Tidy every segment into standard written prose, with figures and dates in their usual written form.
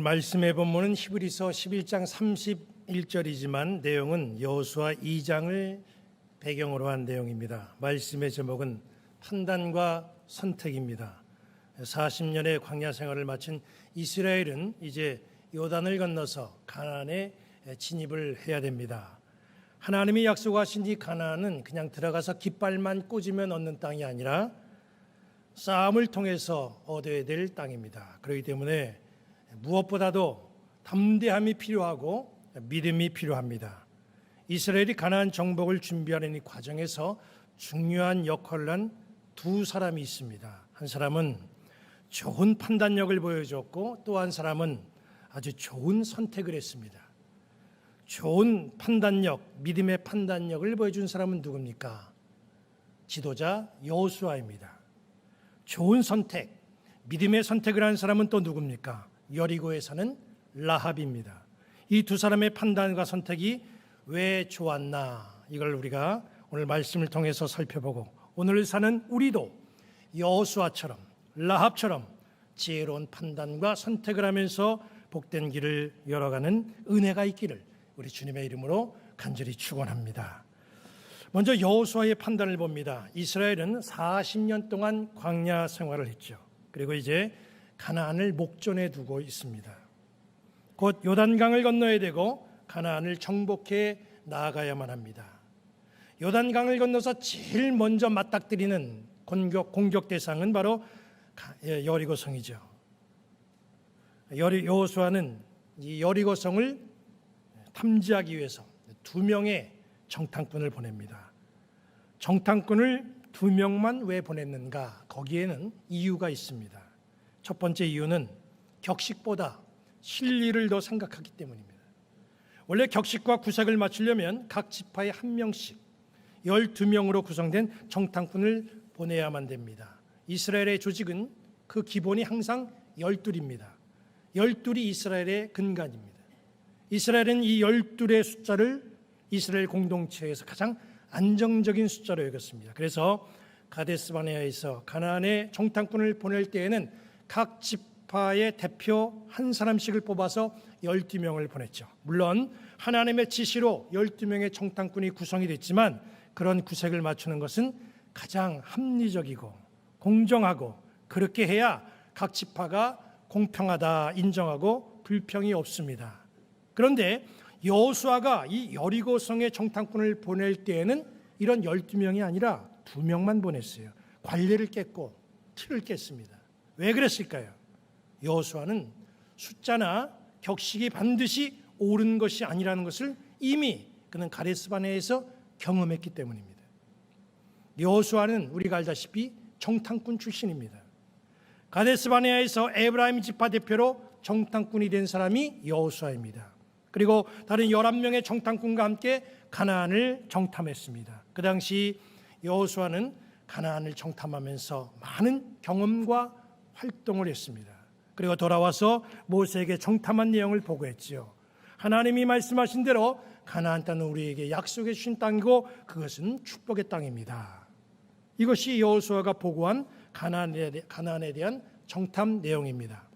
말씀의 본문은 히브리서 11장 31절이지만 내용은 여호수아 2장을 배경으로 한 내용입니다. 말씀의 제목은 판단과 선택입니다. 40년의 광야 생활을 마친 이스라엘은 이제 요단을 건너서 가나안에 진입을 해야 됩니다. 하나님이 약속하신 이 가나안은 그냥 들어가서 깃발만 꽂으면 얻는 땅이 아니라 싸움을 통해서 얻어야 될 땅입니다. 그렇기 때문에 무엇보다도 담대함이 필요하고 믿음이 필요합니다. 이스라엘이 가나안 정복을 준비하는 이 과정에서 중요한 역할을 한 두 사람이 있습니다. 한 사람은 좋은 판단력을 보여줬고 또 한 사람은 아주 좋은 선택을 했습니다. 좋은 판단력, 믿음의 판단력을 보여준 사람은 누굽니까? 지도자 여호수아입니다. 좋은 선택, 믿음의 선택을 한 사람은 또 누굽니까? 여리고에 사는 라합입니다. 이 두 사람의 판단과 선택이 왜 좋았나? 이걸 우리가 오늘 말씀을 통해서 살펴보고 오늘 사는 우리도 여호수아처럼 라합처럼 지혜로운 판단과 선택을 하면서 복된 길을 열어가는 은혜가 있기를 우리 주님의 이름으로 간절히 축원합니다. 먼저 여호수아의 판단을 봅니다. 이스라엘은 40년 동안 광야 생활을 했죠. 그리고 이제 가나안을 목전에 두고 있습니다. 곧 요단강을 건너야 되고 가나안을 정복해 나아가야만 합니다. 요단강을 건너서 제일 먼저 맞닥뜨리는 공격 대상은 바로 여리고성이죠. 여호수아는 이 여리고성을 탐지하기 위해서 2명의 정탐꾼을 보냅니다. 정탐꾼을 2명만 왜 보냈는가? 거기에는 이유가 있습니다. 첫 번째 이유는 격식보다 실리를 더 생각하기 때문입니다. 원래 격식과 구색을 맞추려면 각 지파에 1명씩 12명으로 구성된 정탐꾼을 보내야만 됩니다. 이스라엘의 조직은 그 기본이 항상 12입니다. 12이 이스라엘의 근간입니다. 이스라엘은 이 12의 숫자를 이스라엘 공동체에서 가장 안정적인 숫자로 여겼습니다. 그래서 가데스바네아에서 가나안에 정탐꾼을 보낼 때에는 각 지파의 대표 한 사람씩을 뽑아서 12명을 보냈죠. 물론 하나님의 지시로 12명의 정탐꾼이 구성이 됐지만 그런 구색을 맞추는 것은 가장 합리적이고 공정하고 그렇게 해야 각 지파가 공평하다 인정하고 불평이 없습니다. 그런데 여호수아가 이 여리고성의 정탐꾼을 보낼 때에는 이런 12명이 아니라 2명만 보냈어요. 관례를 깼고 틀을 깼습니다. 왜 그랬을까요? 여호수아는 숫자나 격식이 반드시 옳은 것이 아니라는 것을 이미 그는 가데스바네아에서 경험했기 때문입니다. 여호수아는 우리가 알다시피 정탐꾼 출신입니다. 가데스바네아에서 에브라임 지파 대표로 정탐꾼이 된 사람이 여호수아입니다. 그리고 다른 11명의 정탐꾼과 함께 가나안을 정탐했습니다. 그 당시 여호수아는 가나안을 정탐하면서 많은 경험과 활동을 했습니다. 그리고 돌아와서 모세에게 정탐한 내용을 보고했지요. 하나님이 말씀하신 대로 가나안 땅은 우리에게 약속해 주신 땅이고 그것은 축복의 땅입니다. 이것이 여호수아가 보고한 가나안에 대한 정탐 내용입니다.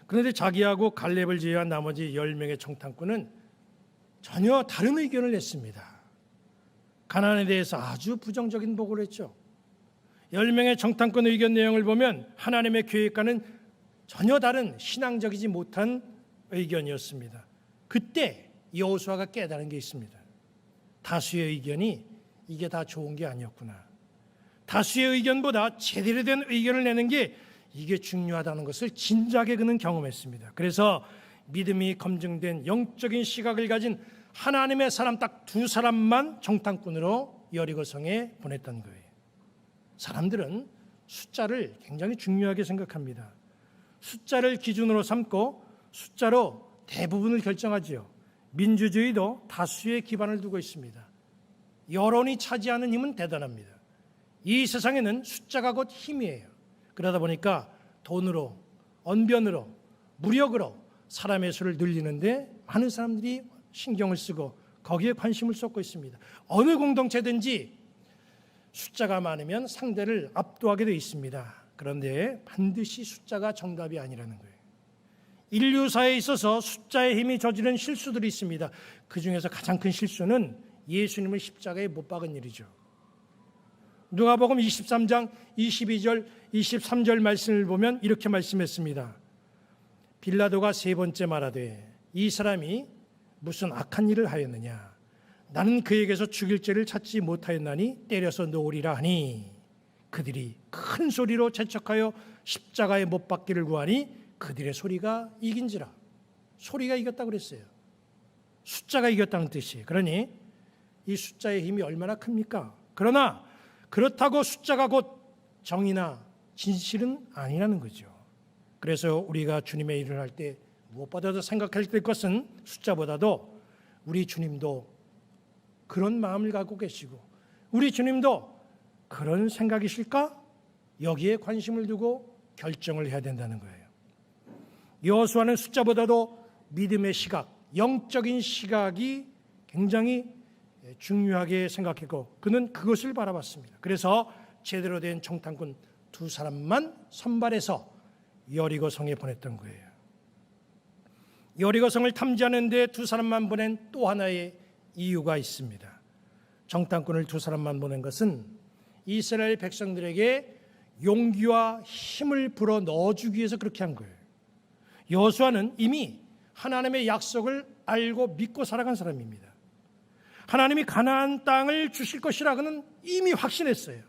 그런데 자기하고 갈렙을 제외한 나머지 10명의 정탐꾼은 전혀 다른 의견을 냈습니다. 가나안에 대해서 아주 부정적인 보고를 했죠. 10명의 정탐꾼 의견 내용을 보면 하나님의 계획과는 전혀 다른 신앙적이지 못한 의견이었습니다. 그때 여호수아가 깨달은 게 있습니다. 다수의 의견이 이게 다 좋은 게 아니었구나. 다수의 의견보다 제대로 된 의견을 내는 게 이게 중요하다는 것을 진작에 그는 경험했습니다. 그래서 믿음이 검증된 영적인 시각을 가진 하나님의 사람 딱 2사람만 정탐꾼으로 여리고성에 보냈던 거예요. 사람들은 숫자를 굉장히 중요하게 생각합니다. 숫자를 기준으로 삼고 숫자로 대부분을 결정하지요. 민주주의도 다수의 기반을 두고 있습니다. 여론이 차지하는 힘은 대단합니다. 이 세상에는 숫자가 곧 힘이에요. 그러다 보니까 돈으로, 언변으로, 무력으로 사람의 수를 늘리는데 많은 사람들이 신경을 쓰고 거기에 관심을 쏟고 있습니다. 어느 공동체든지 숫자가 많으면 상대를 압도하게 되어 있습니다. 그런데 반드시 숫자가 정답이 아니라는 거예요. 인류사에 있어서 숫자의 힘이 저지른 실수들이 있습니다. 그 중에서 가장 큰 실수는 예수님을 십자가에 못 박은 일이죠. 누가복음 23장 22절 23절 말씀을 보면 이렇게 말씀했습니다. 빌라도가 세 번째 말하되 이 사람이 무슨 악한 일을 하였느냐? 나는 그에게서 죽일 죄를 찾지 못하였나니 때려서 놓으리라 하니 그들이 큰 소리로 재촉하여 십자가에 못 박기를 구하니 그들의 소리가 이긴지라. 소리가 이겼다고 그랬어요. 숫자가 이겼다는 뜻이에요. 그러니 이 숫자의 힘이 얼마나 큽니까? 그러나 그렇다고 숫자가 곧 정의나 진실은 아니라는 거죠. 그래서 우리가 주님의 일을 할 때 무엇보다도 생각할 될 것은 숫자보다도 우리 주님도 그런 마음을 갖고 계시고 우리 주님도 그런 생각이실까? 여기에 관심을 두고 결정을 해야 된다는 거예요. 여호수아는 숫자보다도 믿음의 시각, 영적인 시각이 굉장히 중요하게 생각했고 그는 그것을 바라봤습니다. 그래서 제대로 된 정탐꾼 두 사람만 선발해서 여리고성에 보냈던 거예요. 여리고성을 탐지하는 데 두 사람만 보낸 또 하나의 이유가 있습니다. 정탐꾼을 두 사람만 보낸 것은 이스라엘 백성들에게 용기와 힘을 불어 넣어주기 위해서 그렇게 한 거예요. 여호수아는 이미 하나님의 약속을 알고 믿고 살아간 사람입니다. 하나님이 가나안 땅을 주실 것이라고는 이미 확신했어요.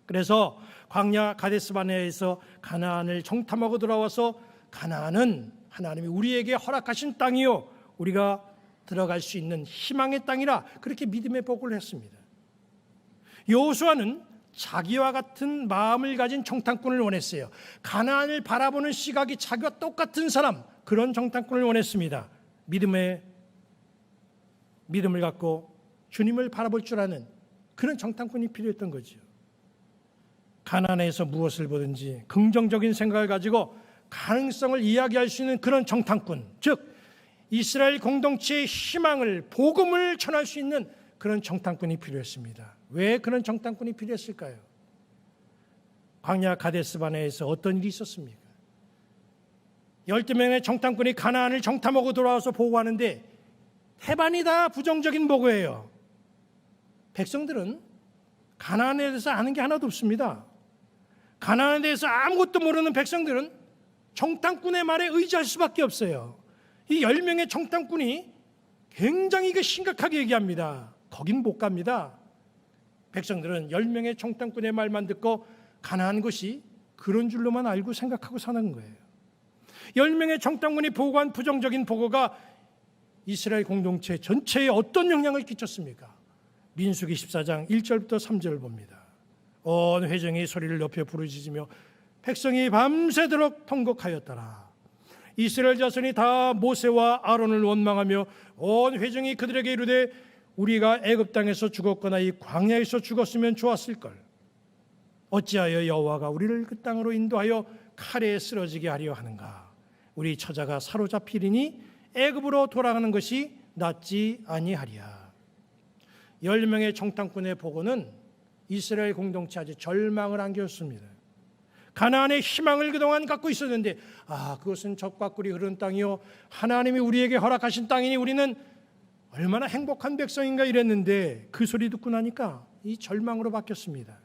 그래서 광야 가데스바네아에서 가나안을 정탐하고 돌아와서 가나안은 하나님이 우리에게 허락하신 땅이요 우리가 들어갈 수 있는 희망의 땅이라 그렇게 믿음의 보고를 했습니다. 여호수아는 자기와 같은 마음을 가진 정탐꾼을 원했어요. 가나안을 바라보는 시각이 자기와 똑같은 사람, 그런 정탐꾼을 원했습니다. 믿음을 갖고 주님을 바라볼 줄 아는 그런 정탐꾼이 필요했던 거죠. 가나안에서 무엇을 보든지 긍정적인 생각을 가지고 가능성을 이야기할 수 있는 그런 정탐꾼, 즉 이스라엘 공동체의 희망을, 복음을 전할 수 있는 그런 정탐꾼이 필요했습니다. 왜 그런 정탐꾼이 필요했을까요? 광야 가데스바네아에서 어떤 일이 있었습니까? 12명의 정탐꾼이 가나안을 정탐하고 돌아와서 보고하는데 태반이 다 부정적인 보고예요. 백성들은 가나안에 대해서 아는 게 하나도 없습니다. 가나안에 대해서 아무것도 모르는 백성들은 정탐꾼의 말에 의지할 수밖에 없어요. 이 10명의 정탐꾼이 굉장히 심각하게 얘기합니다. 거긴 못 갑니다. 백성들은 10명의 정탐꾼의 말만 듣고 가나안 것이 그런 줄로만 알고 생각하고 사는 거예요. 10명의 정탐꾼이 보고한 부정적인 보고가 이스라엘 공동체 전체에 어떤 영향을 끼쳤습니까? 민수기 14장 1절부터 3절을 봅니다. 온 회중이 소리를 높여 부르짖으며 백성이 밤새도록 통곡하였더라. 이스라엘 자손이 다 모세와 아론을 원망하며 온 회중이 그들에게 이르되 우리가 애굽 땅에서 죽었거나 이 광야에서 죽었으면 좋았을걸. 어찌하여 여호와가 우리를 그 땅으로 인도하여 칼에 쓰러지게 하려 하는가? 우리 처자가 사로잡히리니 애굽으로 돌아가는 것이 낫지 아니하리야. 10명의 정탐꾼의 보고는 이스라엘 공동체 아주 절망을 안겼습니다. 가나안의 희망을 그동안 갖고 있었는데 그것은 적과 꿀이 흐르는 땅이요 하나님이 우리에게 허락하신 땅이니 우리는 얼마나 행복한 백성인가 이랬는데 그 소리 듣고 나니까 이 절망으로 바뀌었습니다.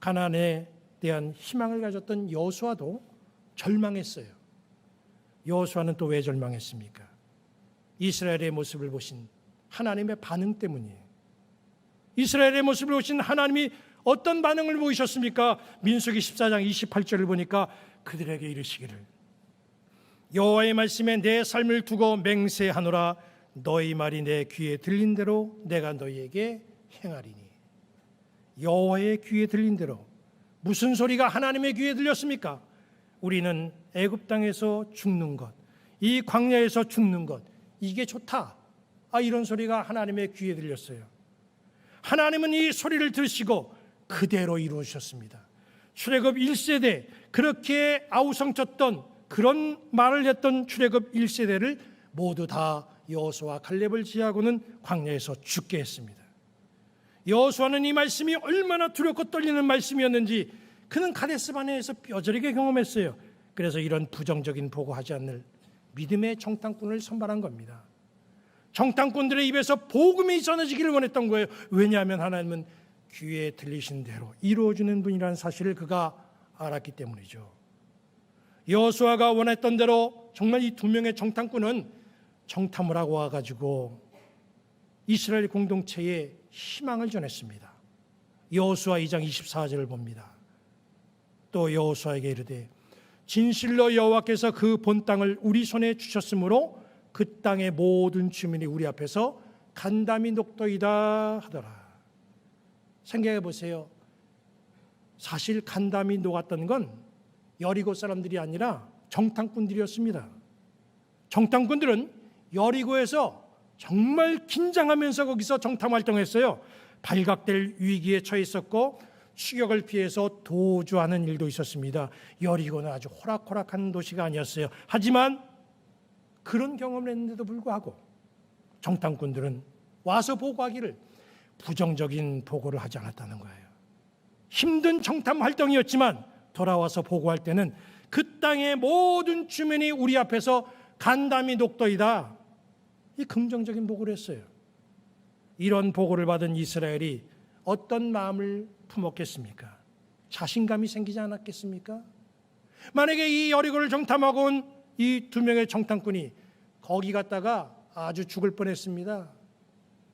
가나안에 대한 희망을 가졌던 여호수아도 절망했어요. 여호수아는 또 왜 절망했습니까? 이스라엘의 모습을 보신 하나님의 반응 때문이에요. 이스라엘의 모습을 보신 하나님이 어떤 반응을 보이셨습니까? 민수기 14장 28절을 보니까 그들에게 이르시기를 여호와의 말씀에 내 삶을 두고 맹세하노라. 너희 말이 내 귀에 들린 대로 내가 너희에게 행하리니. 여호와의 귀에 들린 대로. 무슨 소리가 하나님의 귀에 들렸습니까? 우리는 애굽 땅에서 죽는 것, 이 광야에서 죽는 것, 이게 좋다. 이런 소리가 하나님의 귀에 들렸어요. 하나님은 이 소리를 들으시고 그대로 이루셨습니다. 출애굽 1세대 그렇게 아우성쳤던 그런 말을 했던 출애굽 1세대를 모두 다 여호수아 갈렙을 제하고는 광야에서 죽게 했습니다. 여호수아는 이 말씀이 얼마나 두렵고 떨리는 말씀이었는지 그는 가데스바네아에서 뼈저리게 경험했어요. 그래서 이런 부정적인 보고하지 않을 믿음의 정탐꾼을 선발한 겁니다. 정탐꾼들의 입에서 복음이 전해지기를 원했던 거예요. 왜냐하면 하나님은 귀에 들리신 대로 이루어주는 분이라는 사실을 그가 알았기 때문이죠. 여호수아가 원했던 대로 정말 이 두 명의 정탐꾼은 정탐을 하고 와가지고 이스라엘 공동체에 희망을 전했습니다. 여호수아 2장 24절을 봅니다. 또 여호수아에게 이르되 진실로 여호와께서 그 본 땅을 우리 손에 주셨으므로 그 땅의 모든 주민이 우리 앞에서 간담이 녹더이다 하더라. 생각해 보세요. 사실 간담이 녹았던 건 여리고 사람들이 아니라 정탐꾼들이었습니다. 정탐꾼들은 여리고에서 정말 긴장하면서 거기서 정탐 활동했어요. 발각될 위기에 처해 있었고 추격을 피해서 도주하는 일도 있었습니다. 여리고는 아주 호락호락한 도시가 아니었어요. 하지만 그런 경험을 했는데도 불구하고 정탐꾼들은 와서 보고하기를 부정적인 보고를 하지 않았다는 거예요. 힘든 정탐 활동이었지만 돌아와서 보고할 때는 그 땅의 모든 주민이 우리 앞에서 간담이 녹더이다. 이 긍정적인 보고를 했어요. 이런 보고를 받은 이스라엘이 어떤 마음을 품었겠습니까? 자신감이 생기지 않았겠습니까? 만약에 이 여리고를 정탐하고 온 이 두 명의 정탐꾼이 거기 갔다가 아주 죽을 뻔했습니다.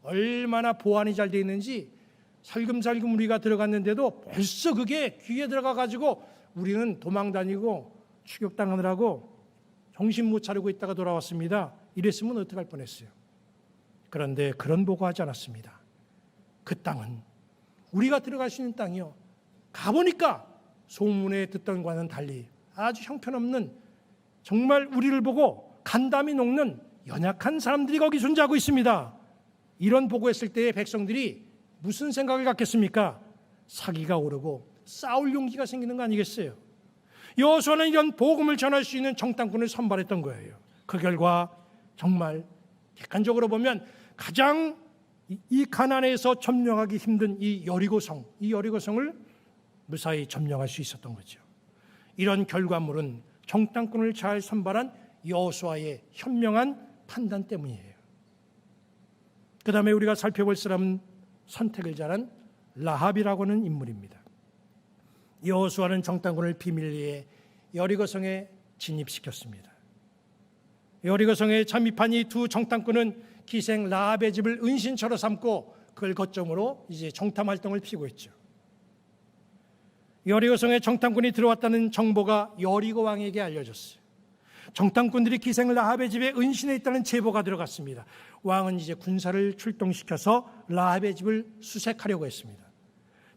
얼마나 보안이 잘 돼 있는지 살금살금 우리가 들어갔는데도 벌써 그게 귀에 들어가 가지고 우리는 도망 다니고 추격당하느라고 정신 못 차리고 있다가 돌아왔습니다. 이랬으면 어떡할 뻔했어요. 그런데 그런 보고하지 않았습니다. 그 땅은 우리가 들어갈 수 있는 땅이요. 가보니까 소문에 듣던 과는 달리 아주 형편없는 정말 우리를 보고 간담이 녹는 연약한 사람들이 거기 존재하고 있습니다. 이런 보고했을 때의 백성들이 무슨 생각을 갖겠습니까? 사기가 오르고 싸울 용기가 생기는 거 아니겠어요? 여호수아는 이런 복음을 전할 수 있는 정탐꾼을 선발했던 거예요. 그 결과 정말 객관적으로 보면 가장 이 가나안에서 점령하기 힘든 이 여리고성을 무사히 점령할 수 있었던 거죠. 이런 결과물은 정탐꾼을 잘 선발한 여호수아의 현명한 판단 때문이에요. 그 다음에 우리가 살펴볼 사람은 선택을 잘한 라합이라고 하는 인물입니다. 여호수아는 정탐꾼을 비밀리에 여리고성에 진입시켰습니다. 여리고성에 잠입한 이 두 정탐꾼은 기생 라합의 집을 은신처로 삼고 그걸 거점으로 이제 정탐 활동을 피고 있죠. 여리고성에 정탐꾼이 들어왔다는 정보가 여리고 왕에게 알려졌어요. 정탐꾼들이 기생 라합의 집에 은신해 있다는 제보가 들어갔습니다. 왕은 이제 군사를 출동시켜서 라합의 집을 수색하려고 했습니다.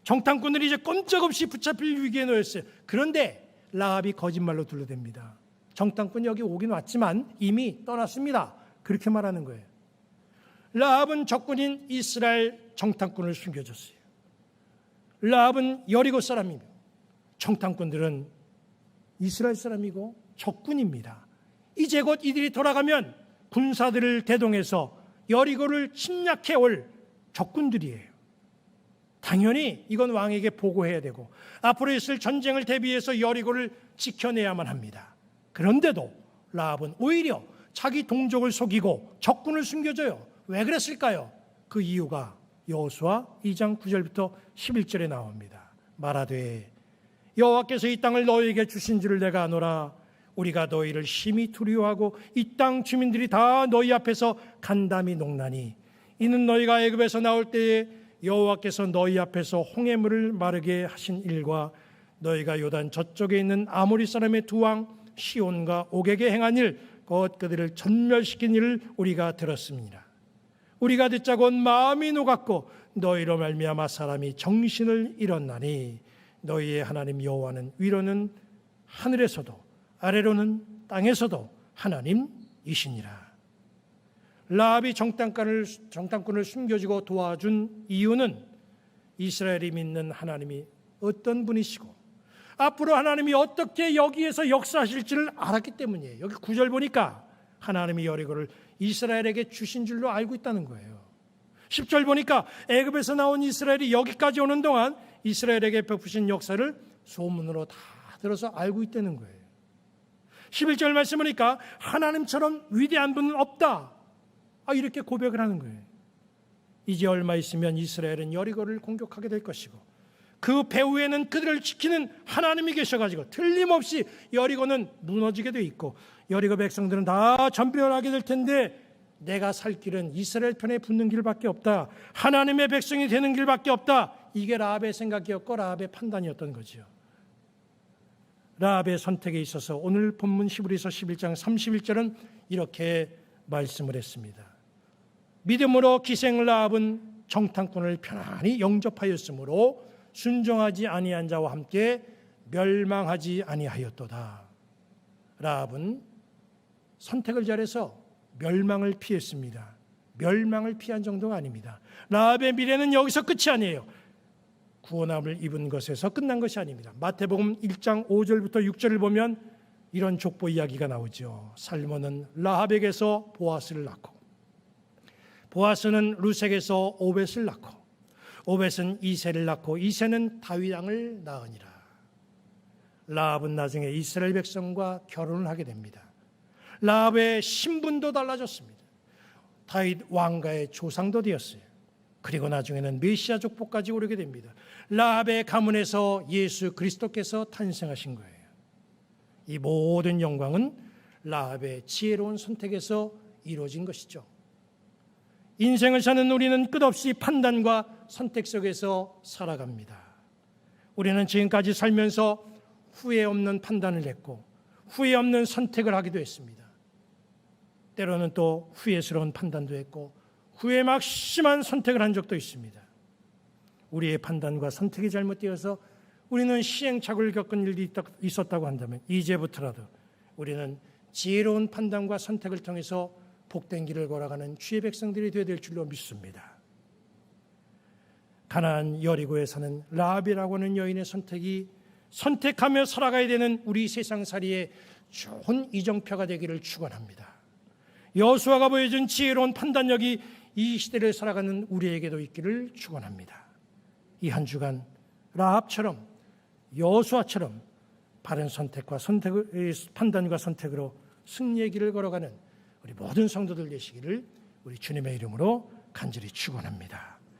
정탐꾼들이 이제 꼼짝없이 붙잡힐 위기에 놓였어요. 그런데 라합이 거짓말로 둘러댑니다. 정탐꾼이 여기 오긴 왔지만 이미 떠났습니다. 그렇게 말하는 거예요. 라합은 적군인 이스라엘 정탐꾼을 숨겨줬어요. 라합은 여리고 사람이며 정탐꾼들은 이스라엘 사람이고 적군입니다. 이제 곧 이들이 돌아가면 군사들을 대동해서 여리고를 침략해 올 적군들이에요. 당연히 이건 왕에게 보고해야 되고 앞으로 있을 전쟁을 대비해서 여리고를 지켜내야만 합니다. 그런데도 라합은 오히려 자기 동족을 속이고 적군을 숨겨줘요. 왜 그랬을까요? 그 이유가 여호수아 2장 9절부터 11절에 나옵니다. 말하되 여호와께서 이 땅을 너희에게 주신 줄을 내가 아노라. 우리가 너희를 심히 두려워하고 이 땅 주민들이 다 너희 앞에서 간담이 녹나니 이는 너희가 애굽에서 나올 때에 여호와께서 너희 앞에서 홍해물을 마르게 하신 일과 너희가 요단 저쪽에 있는 아모리 사람의 두 왕 시온과 옥에게 행한 일 곧 그들을 전멸시킨 일을 우리가 들었습니다. 우리가 듣자 곧 마음이 녹았고 너희로 말미암아 사람이 정신을 잃었나니 너희의 하나님 여호와는 위로는 하늘에서도 아래로는 땅에서도 하나님이시니라. 라합이 정탐꾼을 숨겨주고 도와준 이유는 이스라엘이 믿는 하나님이 어떤 분이시고 앞으로 하나님이 어떻게 여기에서 역사하실지를 알았기 때문이에요. 여기 9절 보니까 하나님이 여리고를 이스라엘에게 주신 줄로 알고 있다는 거예요. 10절 보니까 애굽에서 나온 이스라엘이 여기까지 오는 동안 이스라엘에게 베푸신 역사를 소문으로 다 들어서 알고 있다는 거예요. 11절 말씀 보니까 하나님처럼 위대한 분은 없다. 이렇게 고백을 하는 거예요. 이제 얼마 있으면 이스라엘은 여리고를 공격하게 될 것이고 그 배후에는 그들을 지키는 하나님이 계셔가지고 틀림없이 여리고는 무너지게 돼 있고 여리고 백성들은 다 전멸하게 될 텐데 내가 살 길은 이스라엘 편에 붙는 길밖에 없다. 하나님의 백성이 되는 길밖에 없다. 이게 라합의 생각이었고 라합의 판단이었던 거죠. 라합의 선택에 있어서 오늘 본문 히브리서 11장 31절은 이렇게 말씀을 했습니다. 믿음으로 기생 라합은 정탐꾼을 편안히 영접하였으므로 순종하지 아니한 자와 함께 멸망하지 아니하였도다. 라합은 선택을 잘해서 멸망을 피했습니다. 멸망을 피한 정도가 아닙니다. 라합의 미래는 여기서 끝이 아니에요. 구원함을 입은 것에서 끝난 것이 아닙니다. 마태복음 1장 5절부터 6절을 보면 이런 족보 이야기가 나오죠. 살몬은 라합에게서 보아스를 낳고 보아스는 루색에서 오벳을 낳고 오벳은 이새를 낳고 이새는 다윗 왕을 낳으니라. 라합은 나중에 이스라엘 백성과 결혼을 하게 됩니다. 라합의 신분도 달라졌습니다. 다윗 왕가의 조상도 되었어요. 그리고 나중에는 메시아 족보까지 오르게 됩니다. 라합의 가문에서 예수 그리스도께서 탄생하신 거예요. 이 모든 영광은 라합의 지혜로운 선택에서 이루어진 것이죠. 인생을 사는 우리는 끝없이 판단과 선택 속에서 살아갑니다. 우리는 지금까지 살면서 후회 없는 판단을 했고 후회 없는 선택을 하기도 했습니다. 때로는 또 후회스러운 판단도 했고 후회 막심한 선택을 한 적도 있습니다. 우리의 판단과 선택이 잘못되어서 우리는 시행착오를 겪은 일이 있었다고 한다면 이제부터라도 우리는 지혜로운 판단과 선택을 통해서 복된 길을 걸어가는 주의 백성들이 되어야 될 줄로 믿습니다. 가나안 여리고에 사는 라합이라고 하는 여인의 선택이 선택하며 살아가야 되는 우리 세상살이의 좋은 이정표가 되기를 축원합니다. 여호수아가 보여준 지혜로운 판단력이 이 시대를 살아가는 우리에게도 있기를 축원합니다. 이 한 주간 라합처럼 여호수아처럼 바른 선택과 판단과 선택으로 승리의 길을 걸어가는 우리 모든 성도들 되시기를 우리 주님의 이름으로 간절히 축원합니다.